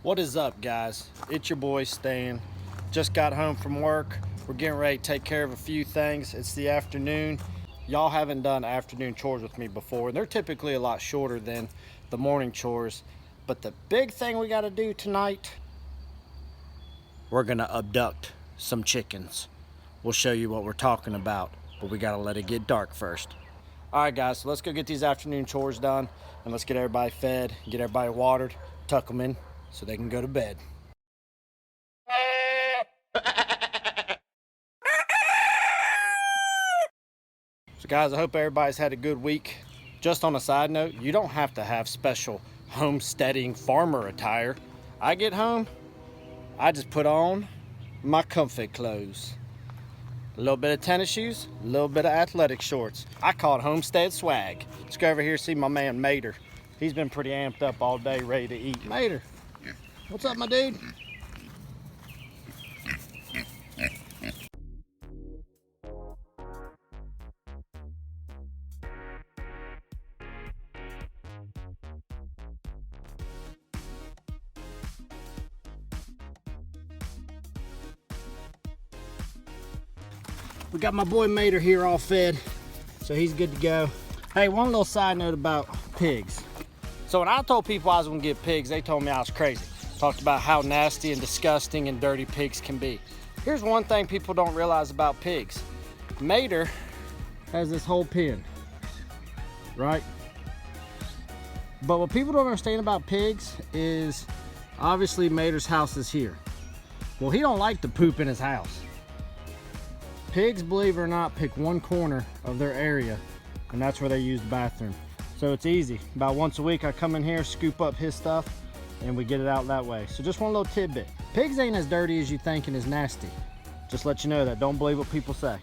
What is up, guys? It's your boy Stan. Just got home from work. We're getting ready to take care of a few things. It's the afternoon. Y'all haven't done afternoon chores with me before. They're typically a lot shorter than the morning chores. But the big thing we got to do tonight, we're gonna abduct some chickens. We'll show you what we're talking about, but we gotta let it get dark first. All right, guys, so let's go get these afternoon chores done, and let's get everybody fed, get everybody watered, tuck them in so they can go to bed. So guys, I hope everybody's had a good week. Just on a side note, you don't have to have special homesteading farmer attire. I get home, I just put on my comfy clothes. A little bit of tennis shoes, a little bit of athletic shorts. I call it Homestead Swag. Let's go over here and see my man Mater. He's been pretty amped up all day, ready to eat. Mater, what's up, my dude? We got my boy Mater here all fed, so he's good to go. Hey, one little side note about pigs. So when I told people I was gonna get pigs, they told me I was crazy. Talked about how nasty and disgusting and dirty pigs can be. Here's one thing people don't realize about pigs. Mater has this whole pen, right? But what people don't understand about pigs is obviously Mater's house is here. Well, he don't like to poop in his house. Pigs, believe it or not, pick one corner of their area, and that's where they use the bathroom. So it's easy. About once a week, I come in here, scoop up his stuff, and we get it out that way. So just one little tidbit. Pigs ain't as dirty as you think and as nasty. Just let you know that. Don't believe what people say.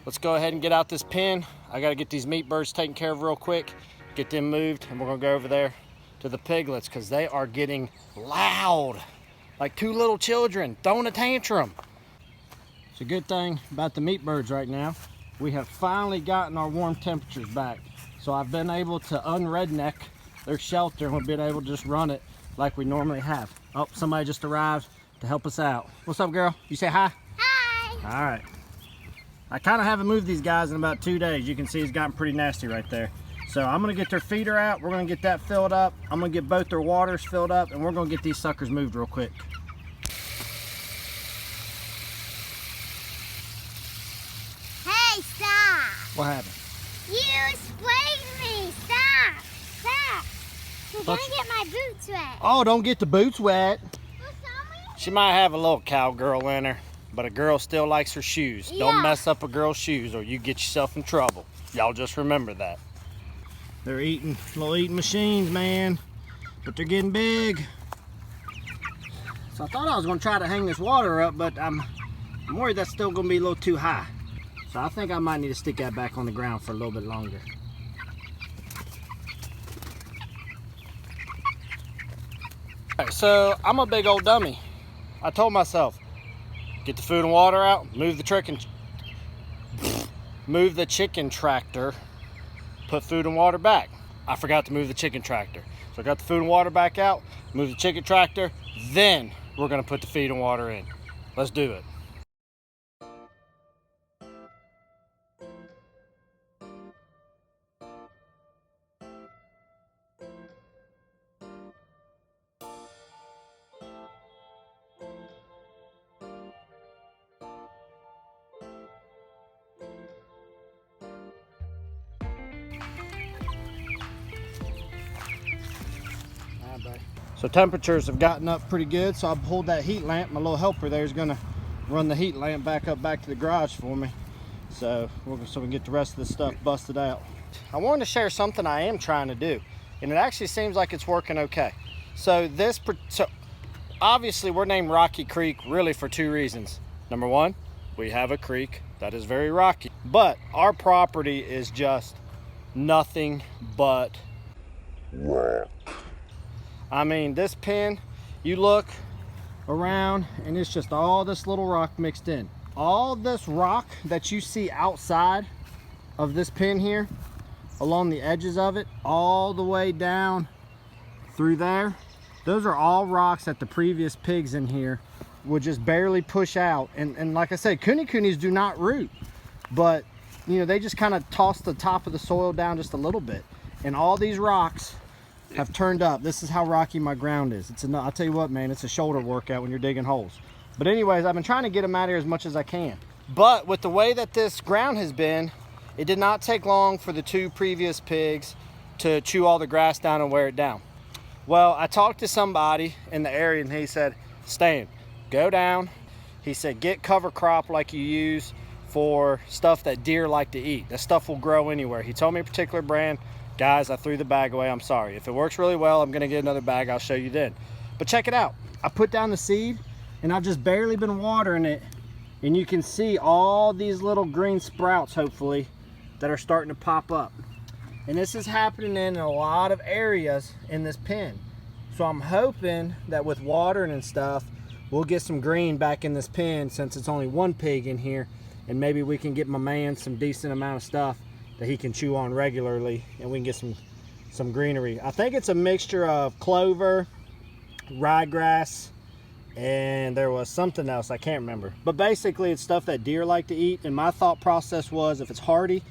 Let's go ahead and get out this pen. I gotta get these meat birds taken care of real quick, get them moved, and we're gonna go over there to the piglets because they are getting loud. Like two little children throwing a tantrum. It's a good thing about the meat birds right now. We have finally gotten our warm temperatures back. So I've been able to unredneck their shelter and we've been able to just run it like we normally have. Oh, somebody just arrived to help us out. What's up, girl? You say hi? Hi. All right. I kind of haven't moved these guys in about 2 days. You can see it's gotten pretty nasty right there. So I'm gonna get their feeder out. We're gonna get that filled up. I'm gonna get both their waters filled up and we're gonna get these suckers moved real quick. Stop! What happened? You sprayed me! Stop! Stop! You're gonna get my boots wet. Oh, don't get the boots wet. What's on me? She might have a little cowgirl in her, but a girl still likes her shoes. Yeah. Don't mess up a girl's shoes or you get yourself in trouble. Y'all just remember that. They're eating, little eating machines, man, but they're getting big. So I thought I was gonna try to hang this water up, but I'm worried that's still gonna be a little too high. So I think I might need to stick that back on the ground for a little bit longer. All right, so I'm a big old dummy. I told myself, get the food and water out, move the chicken tractor, put food and water back. I forgot to move the chicken tractor. So I got the food and water back out, move the chicken tractor, then we're gonna put the feed and water in. Let's do it. So temperatures have gotten up pretty good, so I pulled that heat lamp. My little helper there is gonna run the heat lamp back to the garage for me. So we can get the rest of this stuff busted out. I wanted to share something I am trying to do, and it actually seems like it's working okay. So obviously we're named Rocky Creek really for two reasons. Number one, we have a creek that is very rocky, but our property is just nothing but rock. I mean, this pen, you look around and it's just all this little rock mixed in. All this rock that you see outside of this pen here, along the edges of it, all the way down through there, Those are all rocks that the previous pigs in here would just barely push out. And like I said, kunis do not root, but you know, they just kind of toss the top of the soil down just a little bit. And all these rocks have turned up. This is how rocky my ground is. I'll tell you what, man, it's a shoulder workout when you're digging holes. But anyways, I've been trying to get them out of here as much as I can. But with the way that this ground has been, it did not take long for the 2 previous pigs to chew all the grass down and wear it down. Well, I talked to somebody in the area and he said, Stan, go down. He said, get cover crop like you use for stuff that deer like to eat. That stuff will grow anywhere. He told me a particular brand. Guys, I threw the bag away. I'm sorry. If it works really well, I'm going to get another bag. I'll show you then. But check it out. I put down the seed and I've just barely been watering it. And you can see all these little green sprouts, hopefully, that are starting to pop up. And this is happening in a lot of areas in this pen. So I'm hoping that with watering and stuff, we'll get some green back in this pen since it's only 1 pig in here. And maybe we can get my man some decent amount of stuff that he can chew on regularly, and we can get some greenery. I think it's a mixture of clover, ryegrass, and there was something else I can't remember. But basically it's stuff that deer like to eat, and my thought process was if it's hardy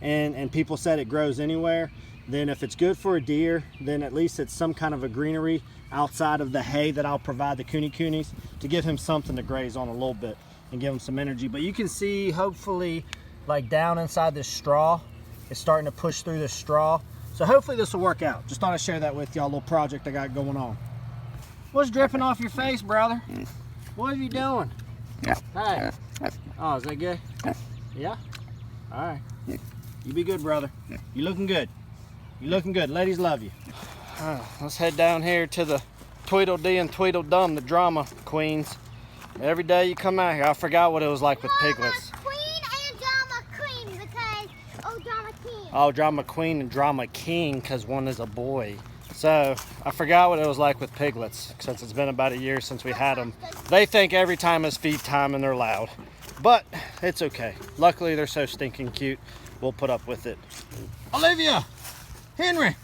and people said it grows anywhere, then if it's good for a deer, then at least it's some kind of a greenery outside of the hay that I'll provide the kunis to give him something to graze on a little bit and give him some energy. But you can see, hopefully, like down inside this straw, it's starting to push through this straw. So hopefully this will work out. Just thought I'd share that with y'all, a little project I got going on. What's dripping off your face, brother? What are you doing? Hey. Oh, is that good? Yeah? All right. You be good, brother. You looking good. You looking good. Ladies love you. Let's head down here to the Tweedledee and Tweedledum, the drama queens. Every day you come out here, I forgot what it was like with piglets. Oh, drama queen and drama king, because one is a boy. So I forgot what it was like with piglets, since it's been about a year since we had them. They think every time is feed time and they're loud, but it's okay. Luckily they're so stinking cute, we'll put up with it. Olivia, Henry.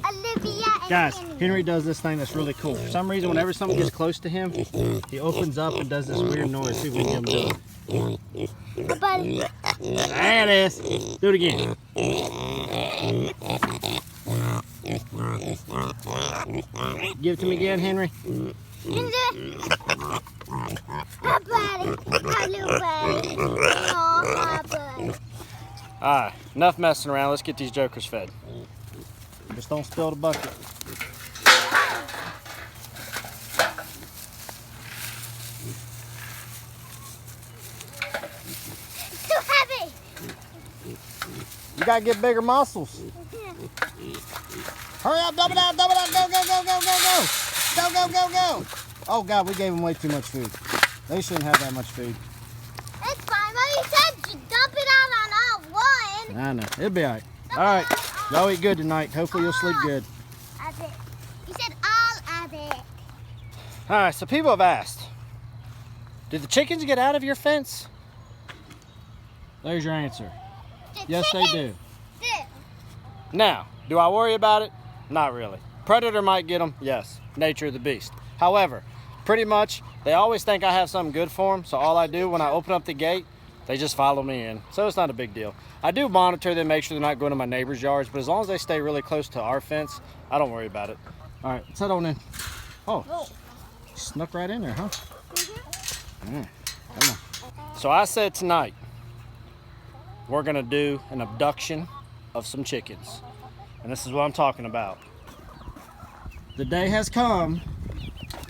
Olivia and guys, Henry does this thing that's really cool. For some reason, whenever something gets close to him, he opens up and does this weird noise. See if we can get him to do it. There it is. Do it again. Give it to me again, Henry. Alright, enough messing around. Let's get these jokers fed. Just don't spill the bucket. It's too heavy. You gotta get bigger muscles. Hurry up, dump it out, go, go, go, go, go, go. Go, go, go, go. Oh God, we gave them way too much food. They shouldn't have that much food. It's fine. Well, you said you dump it out on all 1. I know, it'll be all right. All right, y'all eat good tonight. Hopefully you'll sleep good. Of it. You said all of it. All right, so people have asked, did the chickens get out of your fence? There's your answer. Yes, they do. Now, do I worry about it? Not really. Predator might get them, yes. Nature of the beast. However, pretty much, they always think I have something good for them, so all I do when I open up the gate, they just follow me in. So it's not a big deal. I do monitor them, make sure they're not going to my neighbor's yards, but as long as they stay really close to our fence, I don't worry about it. All right, let's head on in. Oh, snuck right in there, huh? Come on. So I said tonight, we're gonna do an abduction of some chickens. And this is what I'm talking about. The day has come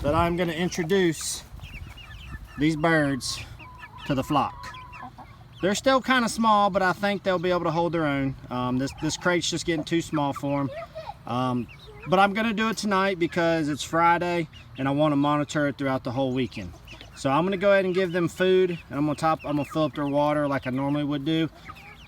that I'm gonna introduce these birds to the flock. They're still kind of small, but I think they'll be able to hold their own. This crate's just getting too small for them. But I'm gonna do it tonight because it's Friday and I wanna monitor it throughout the whole weekend. So I'm gonna go ahead and give them food, and I'm gonna fill up their water like I normally would do.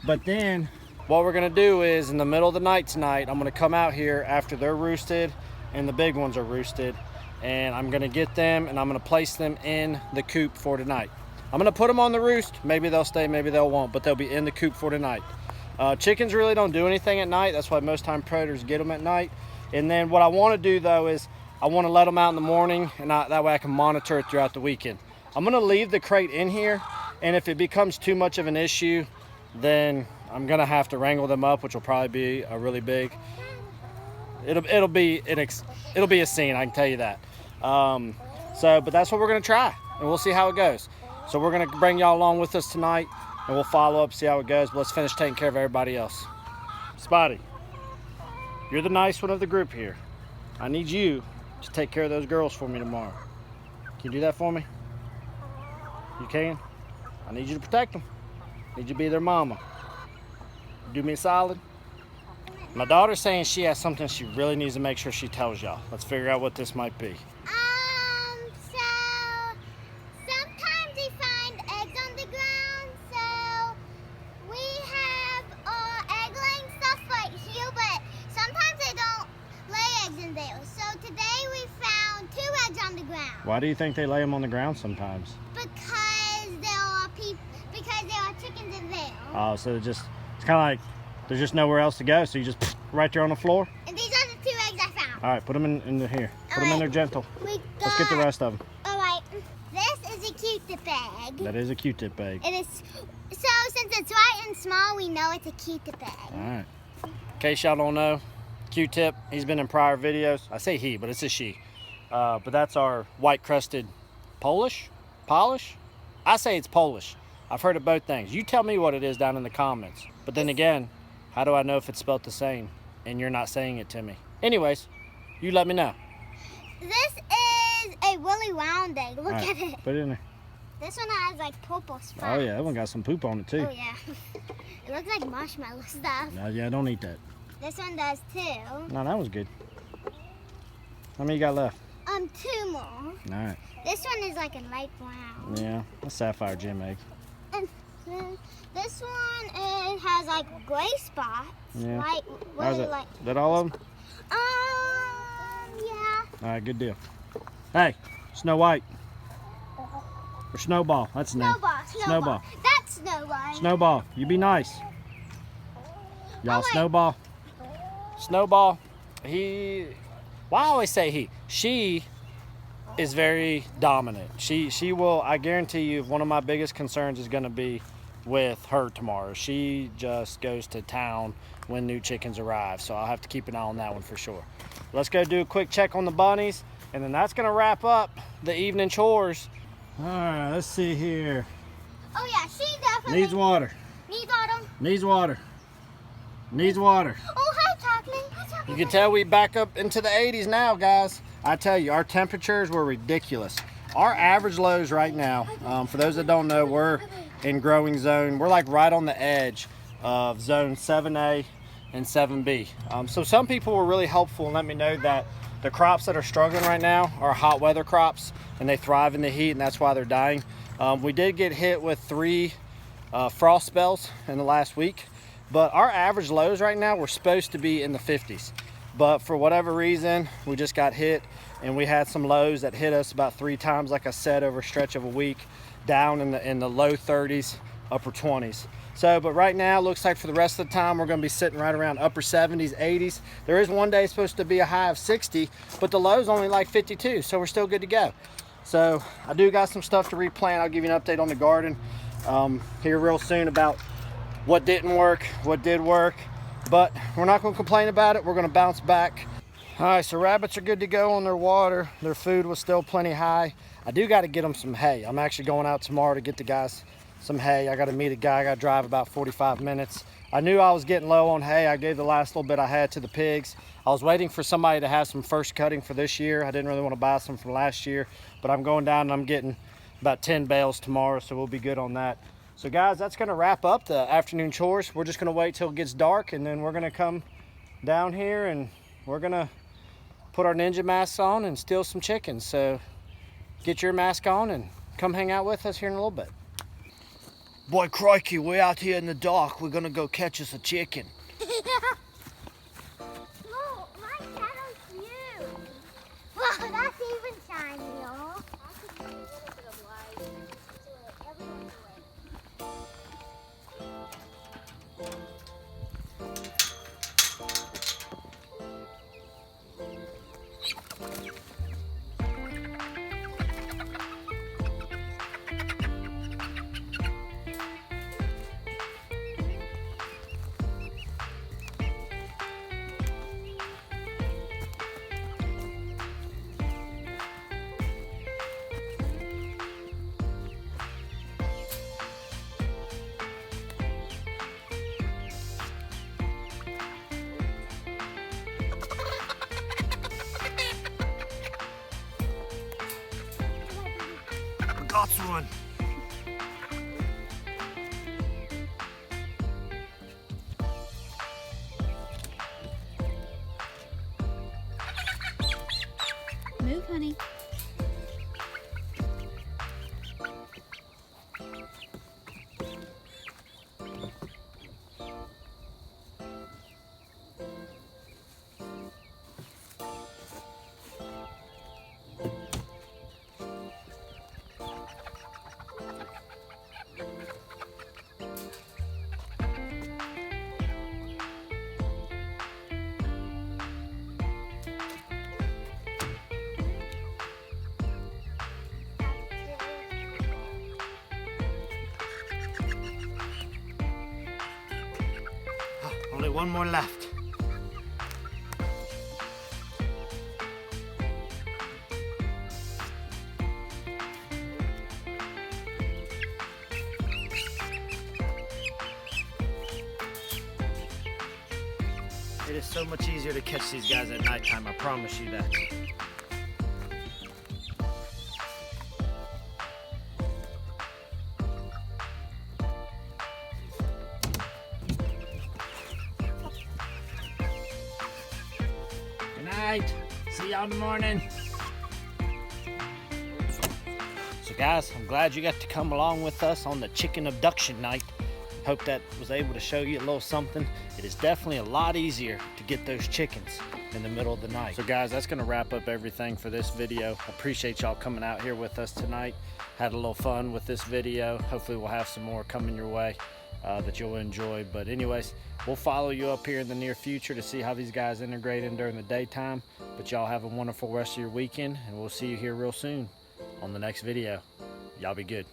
But then what we're gonna do is in the middle of the night tonight, I'm gonna come out here after they're roosted and the big ones are roosted, and I'm gonna get them and I'm gonna place them in the coop for tonight. I'm gonna put them on the roost. Maybe they'll stay, maybe they won't, but they'll be in the coop for tonight. Chickens really don't do anything at night. That's why most time predators get them at night. And then what I want to do though is I want to let them out in the morning, and that way I can monitor it throughout the weekend. I'm going to leave the crate in here, and if it becomes too much of an issue, then I'm going to have to wrangle them up, which will probably be a really big. It'll be a scene, I can tell you that. But that's what we're going to try, and we'll see how it goes. So we're going to bring y'all along with us tonight, and we'll follow up, see how it goes. But let's finish taking care of everybody else. Spotty, you're the nice one of the group here. I need you to take care of those girls for me tomorrow. Can you do that for me? You can? I need you to protect them. I need you to be their mama. Do me a solid. My daughter's saying she has something she really needs to make sure she tells y'all. Let's figure out what this might be. So sometimes we find eggs on the ground. So we have egg-laying stuff right here, but sometimes they don't lay eggs in there. So today we found 2 eggs on the ground. Why do you think they lay them on the ground sometimes? Because there are chickens in there. Oh, so it's kind of like there's just nowhere else to go, so you just right there on the floor? And these are the 2 eggs I found. All right, put them in here. Put them in there gentle. Let's get the rest of them. All right, this is a Q-tip egg. That is a Q-tip egg. It is. So since it's right and small, we know it's a Q-tip egg. All right. In case y'all don't know, Q-tip, he's been in prior videos. I say he, but it's a she. But that's our white-crested Polish? I say it's Polish. I've heard of both things. You tell me what it is down in the comments. But then again, how do I know if it's spelled the same and you're not saying it to me? Anyways, you let me know. This is a really round egg. Look at it. Put it in there. This one has like purple spots. Oh yeah, that one got some poop on it too. Oh yeah. It looks like marshmallow stuff. No, yeah, don't eat that. This one does too. No, that was good. How many you got left? 2 more. All right. This one is like a light brown. Yeah, a sapphire gem egg. And this one, it has like gray spots. Yeah. Like, How's it? like. Is that all of them? Yeah. All right, good deal. Hey, Snow White. Or Snowball, that's the name. Snowball. That's Snowball. Snowball, you be nice. Y'all, wait. Snowball. Snowball, well, I always say he. She is very dominant. She will, I guarantee you, one of my biggest concerns is going to be with her tomorrow. She just goes to town when new chickens arrive, so I'll have to keep an eye on that one for sure. Let's go do a quick check on the bunnies, and then that's going to wrap up the evening chores. All right, let's see here. Oh yeah, she definitely Needs water. Needs water. Needs water. Needs water. Oh, hi, Chocolate. Hi, Chocolate. You can tell we back up into the 80s now, guys. I tell you, our temperatures were ridiculous. Our average lows right now, for those that don't know, we're in growing zone. We're like right on the edge of zone 7A and 7B. So some people were really helpful and let me know that the crops that are struggling right now are hot weather crops and they thrive in the heat, and that's why they're dying. We did get hit with 3 frost spells in the last week, but our average lows right now we're supposed to be in the 50s. But for whatever reason, we just got hit, and we had some lows that hit us about 3 times, like I said, over a stretch of a week, down in the low 30s, upper 20s. So, but right now, looks like for the rest of the time, we're going to be sitting right around upper 70s, 80s. There is one day supposed to be a high of 60, but the low's only like 52, so we're still good to go. So, I do got some stuff to replant. I'll give you an update on the garden here real soon about what didn't work, what did work. But we're not going to complain about it. We're going to bounce back. All right, so rabbits are good to go on their water. Their food was still plenty high. I do got to get them some hay. I'm actually going out tomorrow to get the guys some hay. I got to meet a guy. I got to drive about 45 minutes. I knew I was getting low on hay. I gave the last little bit I had to the pigs. I was waiting for somebody to have some first cutting for this year. I didn't really want to buy some from last year, but I'm going down and I'm getting about 10 bales tomorrow, so we'll be good on that. So guys, that's going to wrap up the afternoon chores. We're just going to wait till it gets dark, and then we're going to come down here and we're going to put our ninja masks on and steal some chickens. So get your mask on and come hang out with us here in a little bit. Boy, crikey, we're out here in the dark. We're going to go catch us a chicken. Look, my shadow's huge. Wow, that's even shinier. Lots of one. Move, honey. Only one more left. It is so much easier to catch these guys at nighttime, I promise you that. Good night. See y'all in the morning. So guys, I'm glad you got to come along with us on the chicken abduction night. Hope that was able to show you a little something. It is definitely a lot easier to get those chickens in the middle of the night. So guys, that's gonna wrap up everything for this video. Appreciate y'all coming out here with us tonight. Had a little fun with this video. Hopefully we'll have some more coming your way that you'll enjoy. But anyways, we'll follow you up here in the near future to see how these guys integrate in during the daytime. But y'all have a wonderful rest of your weekend, and we'll see you here real soon on the next video. Y'all be good.